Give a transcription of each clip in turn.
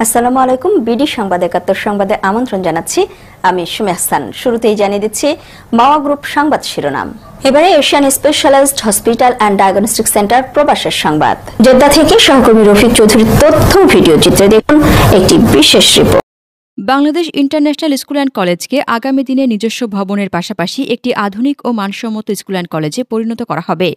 আসসালামু আলাইকুম। বিডি সংবাদ ৭১ সংবাদে আমন্ত্রণ জানাচ্ছি। আমি সুমি হাসান। শুরুতেই জানিয়ে দিচ্ছি মাওয়া গ্রুপ সংবাদ শিরোনাম। এবারে Asian specialised hospital and diagnostic centre প্রবাসের সংবাদ। জেদ্দা থেকে সহকর্মী রফিক চৌধুরীর তথ্য ভিডিও চিত্রে দেখুন একটি বিশেষ report. Bangladesh international school and কলেজকে আগামী দিনে নিজস্ব ভবনের পাশাপাশি একটি আধুনিক ও মানসম্মত স্কুল অ্যান্ড কলেজে পরিণত করা হবে।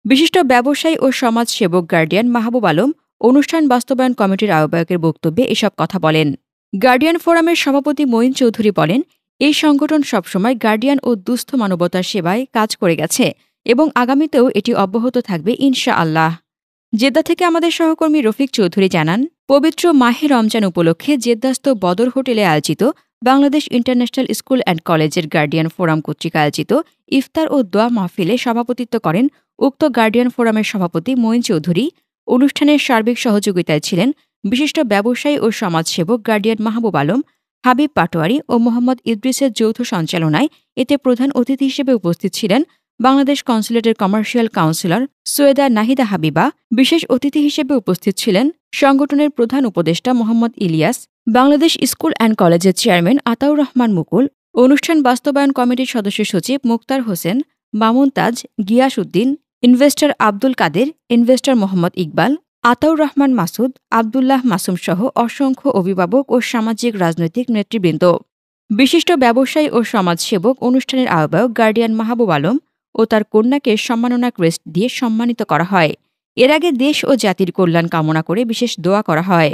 বিশিষ্ট ব্যবসায়ী ও সমাজসেবক গার্ডিয়ান মাহবুব আলম অনুষ্ঠান বাস্তবায়ন কমিটির আহ্বায়কের বক্তব্যে এসব কথা বলেন। গার্ডিয়ান ফোরামের সভাপতি মঈন চৌধুরী বলেন, এই সংগঠন সবসময় গার্ডিয়ান ও দুস্থ মানবতার সেবায় কাজ করে গেছে এবং আগামীতেও এটি অব্যাহত থাকবে ইনশাআল্লাহ। জেদ্দা থেকে আমাদের সহকর্মী রফিক চৌধুরী জানান, পবিত্র মাহে রমজান উপলক্ষে জেদ্দাস্থ বদর হোটেলে আয়োজিত বাংলাদেশ ইন্টারন্যাশনাল স্কুল অ্যান্ড কলেজের গার্ডিয়ান ফোরাম কর্তৃক আয়োজিত ইফতার ও দোয়া মাহফিলে সভাপতিত্ব করেন উক্ত গার্ডিয়ান ফোরামের সভাপতি মঈন চৌধুরী। অনুষ্ঠানের সার্বিক সহযোগিতায় ছিলেন বিশিষ্ট ব্যবসায়ী ও সমাজসেবক গার্ডিয়ান মাহবুব আলম, হাবিব পাটোয়ারি ও মোহাম্মদ ইদ্রিসের যৌথ সঞ্চালনায়। এতে প্রধান অতিথি হিসেবে উপস্থিত ছিলেন বাংলাদেশ কনসুলেটের কমার্শিয়াল কাউন্সিলর সৈয়দা নাহিদা হাবিবা। বিশেষ অতিথি হিসেবে উপস্থিত ছিলেন সংগঠনের প্রধান উপদেষ্টা মোহাম্মদ ইলিয়াস, বাংলাদেশ স্কুল অ্যান্ড কলেজের চেয়ারম্যান আতাউর রহমান মুকুল, অনুষ্ঠান বাস্তবায়ন কমিটির সদস্য সচিব মুক্তার হোসেন, মামুন তাজ, গিয়াস উদ্দিন, ইনভেস্টর আব্দুল কাদের, ইনভেস্টর মোহাম্মদ ইকবাল, আতাউর রহমান মাসুদ, আবদুল্লাহ মাসুম সহ অসংখ্য অভিভাবক ও সামাজিক রাজনৈতিক নেতৃবৃন্দ। বিশিষ্ট ব্যবসায়ী ও সমাজসেবক অনুষ্ঠানের আহ্বায়ক গার্ডিয়ান মাহবুব আলম ও তার কন্যাকে সম্মাননা ক্রেস্ট দিয়ে সম্মানিত করা হয়। এর আগে দেশ ও জাতির কল্যাণ কামনা করে বিশেষ দোয়া করা হয়।